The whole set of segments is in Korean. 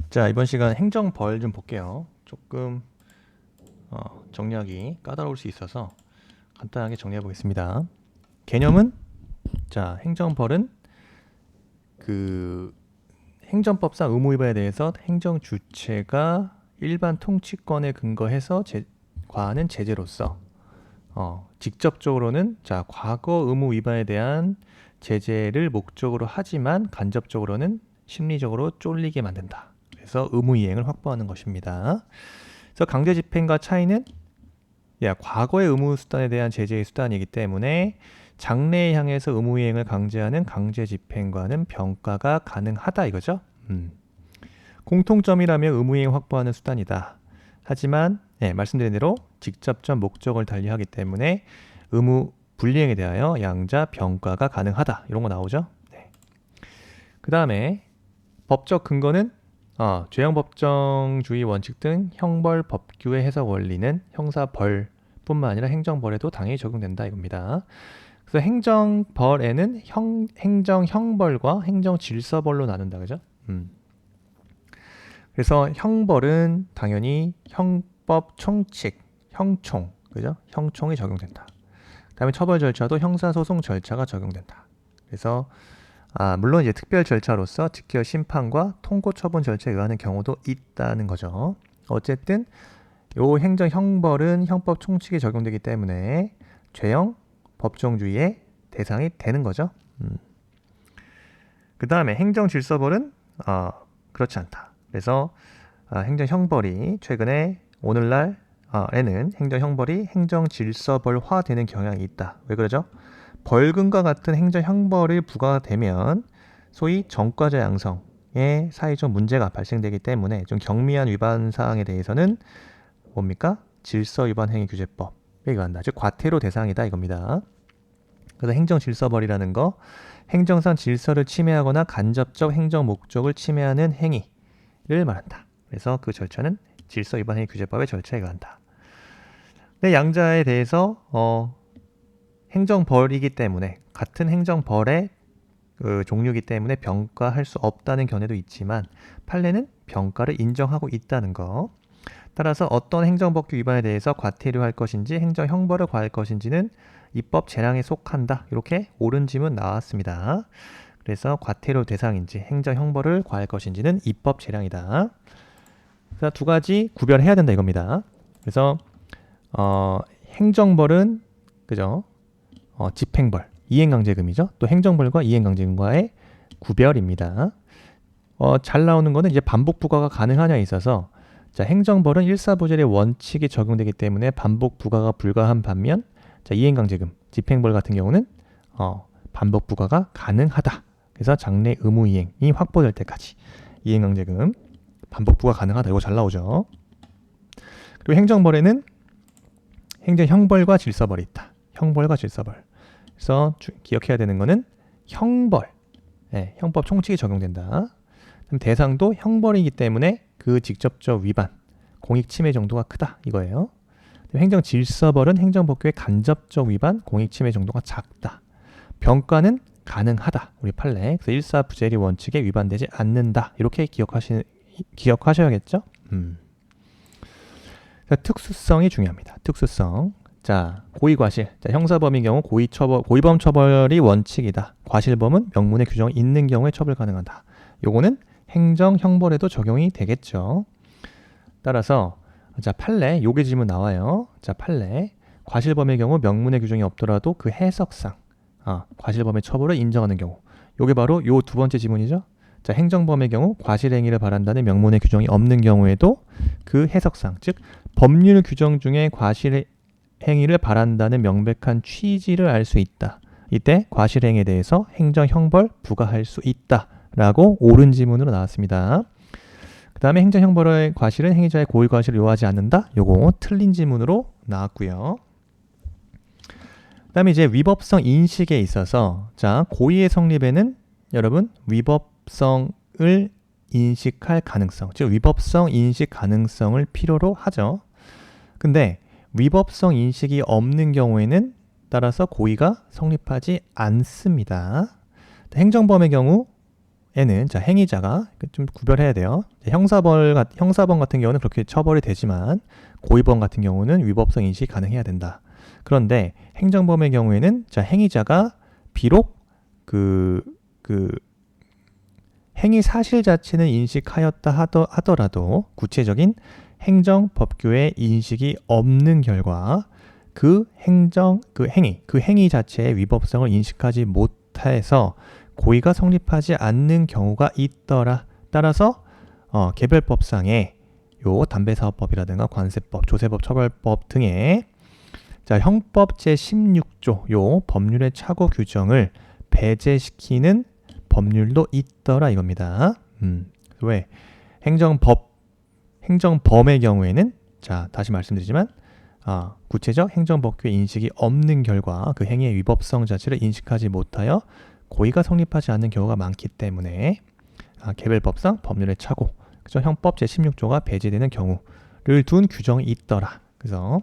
자, 이번 시간 행정벌 좀 볼게요. 조금 정리하기 까다로울 수 있어서 간단하게 정리해 보겠습니다. 개념은 자, 행정벌은 그 행정법상 의무 위반에 대해서 행정 주체가 일반 통치권에 근거해서 과하는 제재로서 직접적으로는 자, 과거 의무 위반에 대한 제재를 목적으로 하지만 간접적으로는 심리적으로 쫄리게 만든다. 그래서 의무 이행을 확보하는 것입니다. 그래서 강제 집행과 차이는 과거의 의무 수단에 대한 제재의 수단이기 때문에 장래에 향해서 의무 이행을 강제하는 강제 집행과는 병가가 가능하다 이거죠. 공통점이라면 의무 이행 확보하는 수단이다. 하지만 말씀드린 대로 직접적 목적을 달리하기 때문에 의무 불이행에 대하여 양자 병가가 가능하다. 이런 거 나오죠. 네. 그 다음에 법적 근거는 죄형법정주의 원칙 등 형벌 법규의 해석 원리는 형사벌뿐만 아니라 행정벌에도 당연히 적용된다 이겁니다. 그래서 행정벌에는 행정형벌과 행정질서벌로 나눈다 그죠? 그래서 형벌은 당연히 형법 총칙, 형총, 그죠? 형총이 적용된다. 그다음에 처벌 절차도 형사소송 절차가 적용된다. 그래서 물론 이제 특별 절차로서 직결 심판과 통고 처분 절차에 의하는 경우도 있다는 거죠. 어쨌든 요 행정 형벌은 형법 총칙에 적용되기 때문에 죄형 법정주의의 대상이 되는 거죠. 그 다음에 행정 질서벌은 그렇지 않다. 그래서 행정 형벌이 최근에 오늘날에는 행정 형벌이 행정 질서벌화되는 경향이 있다. 왜 그러죠? 벌금과 같은 행정 형벌이 부과되면 소위 전과자 양성의 사회적 문제가 발생되기 때문에 좀 경미한 위반 사항에 대해서는 뭡니까? 질서 위반 행위 규제법에 의한다. 즉 과태료 대상이다 이겁니다. 그래서 행정 질서벌이라는 거 행정상 질서를 침해하거나 간접적 행정 목적을 침해하는 행위를 말한다. 그래서 그 절차는 질서 위반 행위 규제법의 절차에 의한다. 근데 양자에 대해서 행정벌이기 때문에 같은 행정벌의 그 종류이기 때문에 병가할 수 없다는 견해도 있지만 판례는 병가를 인정하고 있다는 거. 따라서 어떤 행정법규 위반에 대해서 과태료할 것인지 행정형벌을 과할 것인지는 입법 재량에 속한다. 이렇게 옳은 지문 나왔습니다. 그래서 과태료 대상인지 행정형벌을 과할 것인지는 입법 재량이다. 그래서 두 가지 구별해야 된다 이겁니다. 그래서 행정벌은 그죠? 집행벌, 이행강제금이죠. 또 행정벌과 이행강제금과의 구별입니다. 잘 나오는 거는 이제 반복 부과가 가능하냐에 있어서 자, 행정벌은 일사부절의 원칙이 적용되기 때문에 반복 부과가 불가한 반면 자, 이행강제금, 집행벌 같은 경우는 반복 부과가 가능하다. 그래서 장래 의무 이행이 확보될 때까지 이행강제금 반복 부과 가능하다. 이거 잘 나오죠. 그리고 행정벌에는 행정형벌과 질서벌이 있다. 형벌과 질서벌. 그래서 기억해야 되는 거는 형벌, 형법 총칙이 적용된다. 대상도 형벌이기 때문에 그 직접적 위반, 공익침해 정도가 크다 이거예요. 행정질서벌은 행정법규의 간접적 위반, 공익침해 정도가 작다. 병가는 가능하다. 우리 판례. 그래서 일사부재리 원칙에 위반되지 않는다. 이렇게 기억하셔야겠죠? 특수성이 중요합니다. 특수성. 자, 고의과실. 자, 형사범인 경우 고의범 처벌이 원칙이다. 과실범은 명문의 규정이 있는 경우에 처벌 가능하다. 요거는 행정형벌에도 적용이 되겠죠. 따라서 자, 판례. 요게 질문 나와요. 자, 판례. 과실범의 경우 명문의 규정이 없더라도 그 해석상 과실범의 처벌을 인정하는 경우. 요게 바로 요 두 번째 지문이죠. 자, 행정범의 경우 과실행위를 바란다는 명문의 규정이 없는 경우에도 그 해석상, 즉 법률 규정 중에 과실행위를 바란다는 명백한 취지를 알 수 있다. 이때 과실행위에 대해서 행정형벌 부과할 수 있다. 라고 옳은 지문으로 나왔습니다. 그 다음에 행정형벌의 과실은 행위자의 고의 과실을 요하지 않는다. 요거 틀린 지문으로 나왔고요. 그 다음에 이제 위법성 인식에 있어서 자, 고의의 성립에는 여러분 위법성을 인식할 가능성, 즉 위법성 인식 가능성을 필요로 하죠. 근데 위법성 인식이 없는 경우에는 따라서 고의가 성립하지 않습니다. 행정범의 경우에 자, 행위자가 좀 구별해야 돼요. 형사범 같은 경우는 그렇게 처벌이 되지만 고의범 같은 경우는 위법성 인식이 가능해야 된다. 그런데 행정범의 경우에는 자, 행위자가 비록 그 행위 사실 자체는 인식하였다 하더라도 구체적인 행정 법규의 인식이 없는 결과 그 행위 자체의 위법성을 인식하지 못해서 고의가 성립하지 않는 경우가 있더라. 따라서 개별법상의 요 담배사업법이라든가 관세법, 조세법, 처벌법 등의 자, 형법 제16조 요 법률의 착오 규정을 배제시키는 법률도 있더라 이겁니다. 왜? 행정범의 경우에는 자, 다시 말씀드리지만 구체적 행정법규의 인식이 없는 결과 그 행위의 위법성 자체를 인식하지 못하여 고의가 성립하지 않는 경우가 많기 때문에 개별법상 법률의 착오, 그죠? 형법 제16조가 배제되는 경우를 둔 규정이 있더라. 그래서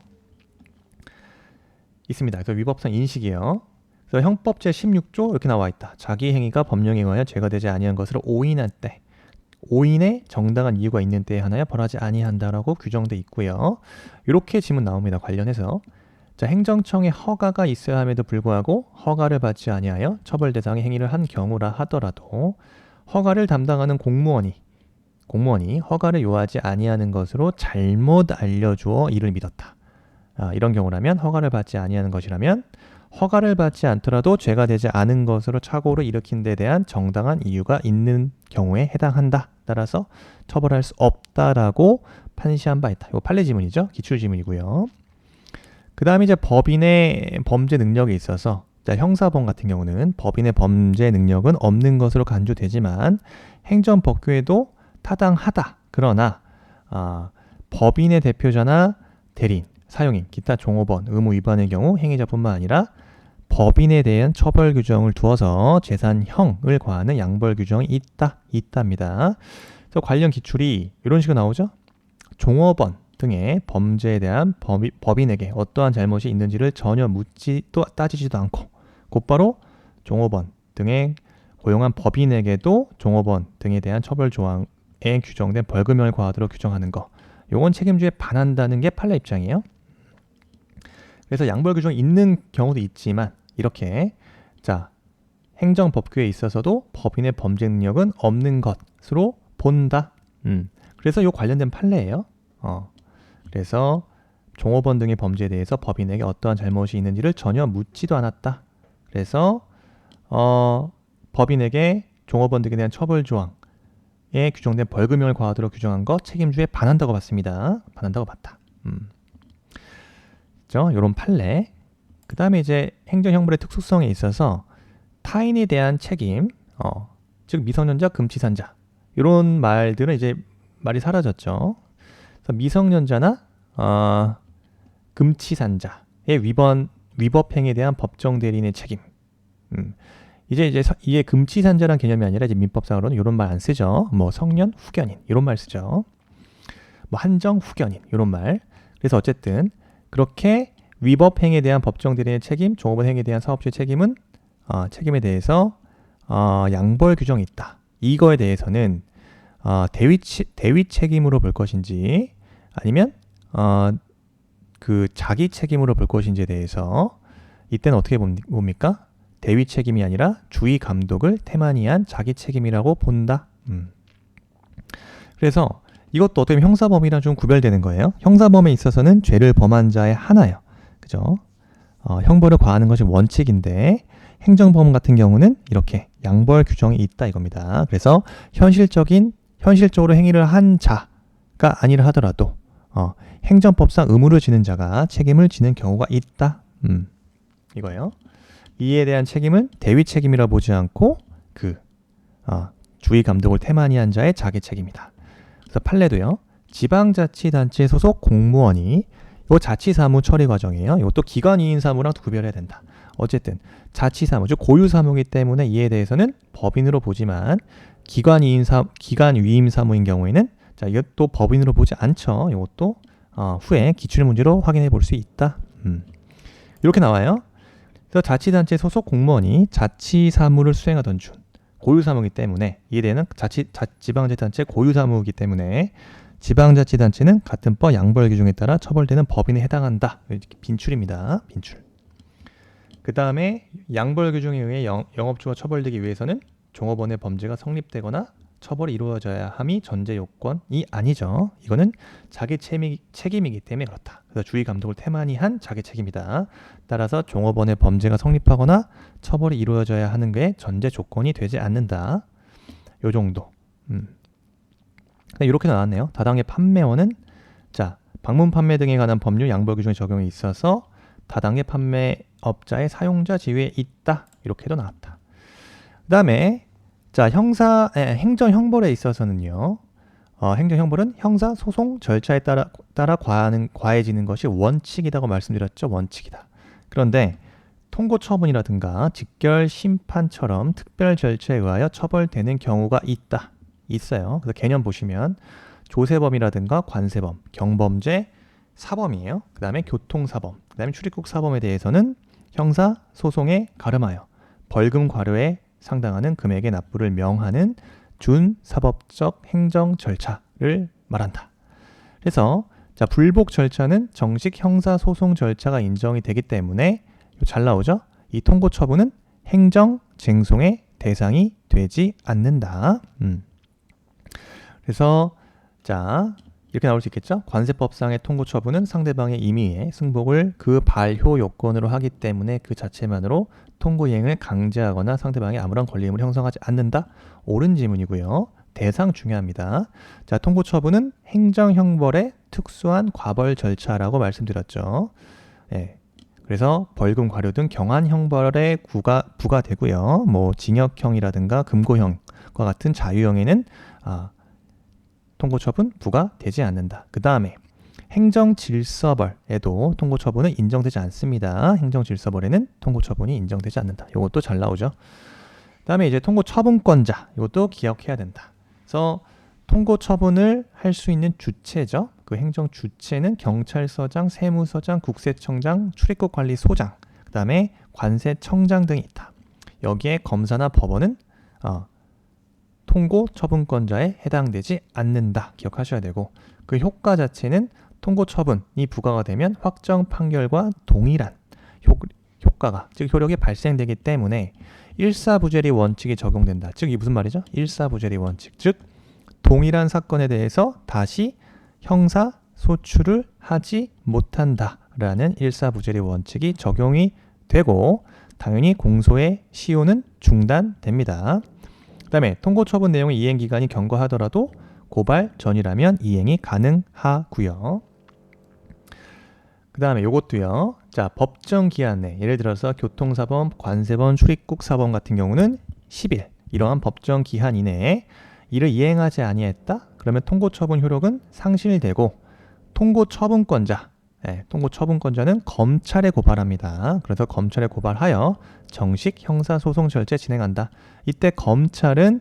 있습니다. 그래서 위법성 인식이에요. 그래서 형법 제16조 이렇게 나와 있다. 자기 행위가 법령에 의하여 제거되지 아니한 것으로 오인할 때, 오인의 정당한 이유가 있는 때에 하나야 벌하지 아니한다라고 규정돼 있고요. 이렇게 질문 나옵니다. 관련해서 자, 행정청의 허가가 있어야 함에도 불구하고 허가를 받지 아니하여 처벌 대상의 행위를 한 경우라 하더라도 허가를 담당하는 공무원이 허가를 요하지 아니하는 것으로 잘못 알려주어 이를 믿었다. 이런 경우라면 허가를 받지 아니하는 것이라면 허가를 받지 않더라도 죄가 되지 않은 것으로 착오를 일으킨 데 대한 정당한 이유가 있는 경우에 해당한다. 따라서 처벌할 수 없다라고 판시한 바 있다. 이거 판례 지문이죠. 기출 지문이고요. 그 다음에 이제 법인의 범죄 능력에 있어서 자, 형사범 같은 경우는 법인의 범죄 능력은 없는 것으로 간주되지만 행정법규에도 타당하다. 그러나 법인의 대표자나 대리인, 사용인, 기타 종업원, 의무 위반의 경우 행위자뿐만 아니라 법인에 대한 처벌 규정을 두어서 재산형을 과하는 양벌 규정이 있답니다. 그래서 관련 기출이 이런 식으로 나오죠. 종업원 등의 범죄에 대한 법인에게 어떠한 잘못이 있는지를 전혀 묻지도 따지지도 않고 곧바로 종업원 등의 고용한 법인에게도 종업원 등에 대한 처벌 조항에 규정된 벌금형을 과하도록 규정하는 거. 요건 책임주에 반한다는 게 판례 입장이에요. 그래서 양벌 규정이 있는 경우도 있지만 이렇게 자, 행정법규에 있어서도 법인의 범죄 능력은 없는 것으로 본다. 그래서 요 관련된 판례예요. 그래서 종업원 등의 범죄에 대해서 법인에게 어떠한 잘못이 있는지를 전혀 묻지도 않았다. 그래서 법인에게 종업원 등에 대한 처벌 조항에 규정된 벌금형을 과하도록 규정한 것 책임주에 반한다고 봤습니다. 반한다고 봤다. 그렇죠? 이런 판례. 그 다음에 이제 행정형벌의 특수성에 있어서 타인에 대한 책임, 즉 미성년자, 금치산자 이런 말들은 이제 말이 사라졌죠. 그래서 미성년자나 금치산자의 위법 행위에 대한 법정 대리인의 책임. 이제 이게 금치산자란 개념이 아니라 이제 민법상으로는 이런 말 안 쓰죠. 뭐 성년, 후견인 이런 말 쓰죠. 뭐 한정, 후견인 이런 말. 그래서 어쨌든 그렇게 위법 행위에 대한 법정 대리인의 책임, 종업원 행위에 대한 사업주의 책임은 책임에 대해서 양벌 규정이 있다. 이거에 대해서는 대위 책임으로 볼 것인지 아니면 그 자기 책임으로 볼 것인지에 대해서 이때는 어떻게 봅니까? 대위 책임이 아니라 주의 감독을 태만히한 자기 책임이라고 본다. 그래서 이것도 어떻게 보면 형사범이랑 좀 구별되는 거예요. 형사범에 있어서는 죄를 범한 자의 하나예요. 그죠? 형벌을 과하는 것이 원칙인데 행정범 같은 경우는 이렇게 양벌 규정이 있다 이겁니다. 그래서 현실적으로 행위를 한 자가 아니라 하더라도 행정법상 의무를 지는 자가 책임을 지는 경우가 있다. 이거예요. 이에 대한 책임은 대위 책임이라 보지 않고 주의 감독을 태만히 한 자의 자기 책임이다. 그래서 판례도요. 지방자치단체 소속 공무원이 이 자치사무 처리 과정이에요. 이것도 기관이인 사무랑 구별해야 된다. 어쨌든 자치사무, 즉 고유사무이기 때문에 이에 대해서는 법인으로 보지만 기관 위임 사무인 경우에는 자, 이것도 법인으로 보지 않죠. 이것도 후에 기출문제로 확인해 볼 수 있다. 이렇게 나와요. 그래서 자치단체 소속 공무원이 자치사무를 수행하던 중 고유사무이기 때문에 이해되는 지방자치단체 고유사무이기 때문에 지방자치단체는 같은 법 양벌규정에 따라 처벌되는 법인에 해당한다. 빈출입니다. 빈출. 그 다음에 양벌규정에 의해 영업주가 처벌되기 위해서는 종업원의 범죄가 성립되거나 처벌이 이루어져야 함이 전제 요건이 아니죠. 이거는 자기 책임이기 때문에 그렇다. 그래서 주의 감독을 태만히 한 자기 책임이다. 따라서 종업원의 범죄가 성립하거나 처벌이 이루어져야 하는 게 전제 조건이 되지 않는다. 요 정도. 이렇게 나왔네요. 다당의 판매원은 자 방문 판매 등에 관한 법률 양벌 규정의 적용에 있어서 다당의 판매업자의 사용자 지위에 있다. 이렇게도 나왔다. 그 다음에 자 행정 형벌에 있어서는요. 행정 형벌은 형사 소송 절차에 따라 과해지는 것이 원칙이라고 말씀드렸죠. 원칙이다. 그런데 통고 처분이라든가 직결 심판처럼 특별 절차에 의하여 처벌되는 경우가 있어요. 그래서 개념 보시면 조세범이라든가 관세범, 경범죄, 사범이에요. 그 다음에 교통사범, 그 다음에 출입국 사범에 대해서는 형사 소송에 가름하여 벌금 과료에 상당하는 금액의 납부를 명하는 준사법적 행정 절차를 말한다. 그래서 자 불복 절차는 정식 형사 소송 절차가 인정이 되기 때문에 잘 나오죠? 이 통고 처분은 행정 쟁송의 대상이 되지 않는다. 그래서 자 이렇게 나올 수 있겠죠? 관세법상의 통고 처분은 상대방의 임의에 승복을 그 발효 요건으로 하기 때문에 그 자체만으로 통고 이행을 강제하거나 상대방의 아무런 권리임을 형성하지 않는다. 옳은 지문이고요. 대상 중요합니다. 자, 통고 처분은 행정형벌의 특수한 과벌 절차라고 말씀드렸죠. 네. 그래서 벌금, 과료 등 경한 형벌에 부과되고요. 뭐 징역형이라든가 금고형과 같은 자유형에는 통고 처분 부과되지 않는다. 그 다음에 행정질서벌에도 통고 처분은 인정되지 않습니다. 행정질서벌에는 통고 처분이 인정되지 않는다. 이것도 잘 나오죠. 그 다음에 이제 통고 처분권자, 이것도 기억해야 된다. 그래서 통고 처분을 할 수 있는 주체죠. 그 행정 주체는 경찰서장, 세무서장, 국세청장, 출입국관리소장, 그 다음에 관세청장 등이 있다. 여기에 검사나 법원은 통고 처분권자에 해당되지 않는다. 기억하셔야 되고 그 효과 자체는 통고 처분이 부과가 되면 확정 판결과 동일한 효과가 즉 효력이 발생되기 때문에 일사부재리 원칙이 적용된다. 즉 이 무슨 말이죠? 일사부재리 원칙. 즉 동일한 사건에 대해서 다시 형사 소출을 하지 못한다라는 일사부재리 원칙이 적용이 되고 당연히 공소의 시효는 중단됩니다. 그 다음에 통고 처분 내용의 이행 기간이 경과하더라도 고발 전이라면 이행이 가능하고요. 그 다음에 요것도요. 자, 법정 기한 내 예를 들어서 교통사범, 관세범, 출입국사범 같은 경우는 10일 이러한 법정 기한 이내에 이를 이행하지 아니했다? 그러면 통고 처분 효력은 상실되고 통고 처분권자는 검찰에 고발합니다. 그래서 검찰에 고발하여 정식 형사소송 절차 진행한다. 이때 검찰은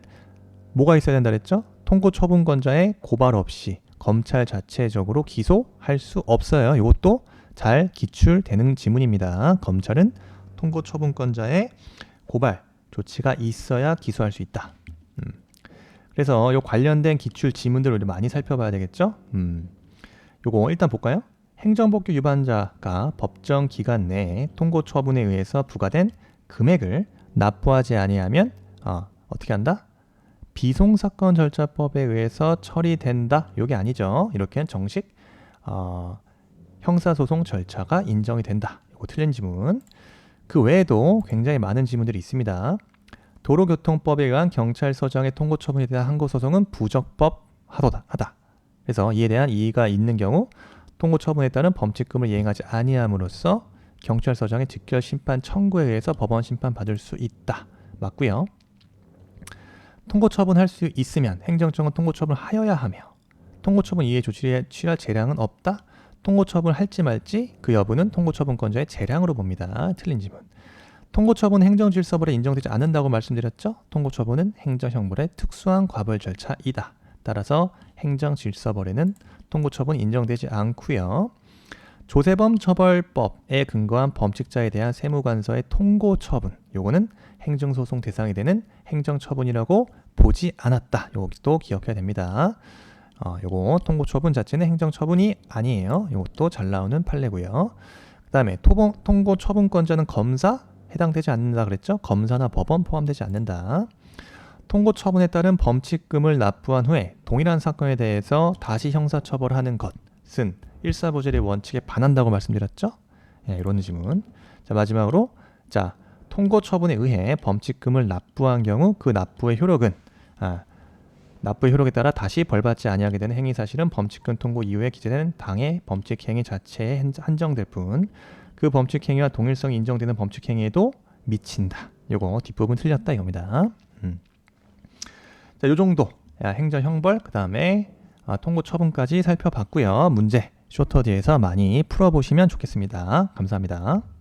뭐가 있어야 된다 그랬죠? 통고 처분권자의 고발 없이 검찰 자체적으로 기소할 수 없어요. 이것도 잘 기출되는 지문입니다. 검찰은 통고 처분권자의 고발 조치가 있어야 기소할 수 있다. 그래서 이 관련된 기출 지문들을 우리 많이 살펴봐야 되겠죠? 요거 일단 볼까요? 행정법규 위반자가 법정 기간 내에 통고 처분에 의해서 부과된 금액을 납부하지 아니하면 어떻게 한다? 비송사건 절차법에 의해서 처리된다. 요게 아니죠. 이렇게 정식 형사소송 절차가 인정이 된다. 이거 틀린 지문. 그 외에도 굉장히 많은 지문들이 있습니다. 도로교통법에 의한 경찰서장의 통고 처분에 대한 항고소송은 부적법하다. 그래서 이에 대한 이의가 있는 경우 통고 처분에 따른 범칙금을 이행하지 아니함으로써 경찰서장의 직결 심판 청구에 의해서 법원 심판 받을 수 있다. 맞고요. 통고 처분할 수 있으면 행정청은 통고 처분을 하여야 하며 통고 처분 이외의 조치를 취할 재량은 없다. 통고 처분을 할지 말지 그 여부는 통고 처분권자의 재량으로 봅니다. 틀린 지문. 통고 처분은 행정질서벌에 인정되지 않는다고 말씀드렸죠. 통고 처분은 행정형벌의 특수한 과벌 절차이다. 따라서 행정질서벌에는 통고 처분이 인정되지 않고요. 조세범 처벌법에 근거한 범칙자에 대한 세무관서의 통고 처분, 요거는 행정소송 대상이 되는 행정처분이라고 보지 않았다. 요것도 기억해야 됩니다. 요거 통고 처분 자체는 행정처분이 아니에요. 요것도 잘 나오는 판례고요. 그 다음에 통고 처분권자는 검사 해당되지 않는다 그랬죠? 검사나 법원 포함되지 않는다. 통고 처분에 따른 범칙금을 납부한 후에 동일한 사건에 대해서 다시 형사처벌하는 것은 일사부재의 원칙에 반한다고 말씀드렸죠? 예, 이런 지문. 자, 마지막으로 자, 통고 처분에 의해 범칙금을 납부한 경우 그 납부의 효력은 납부의 효력에 따라 다시 벌받지 아니하게 되는 행위 사실은 범칙금 통고 이후에 기재되는 당의 범칙 행위 자체에 한정될 뿐 그 범칙 행위와 동일성이 인정되는 범칙 행위에도 미친다. 요거 뒷부분 틀렸다 이겁니다. 자, 요 정도 행정 형벌 그 다음에 통고 처분까지 살펴봤고요. 문제 쇼터디에서 많이 풀어보시면 좋겠습니다. 감사합니다.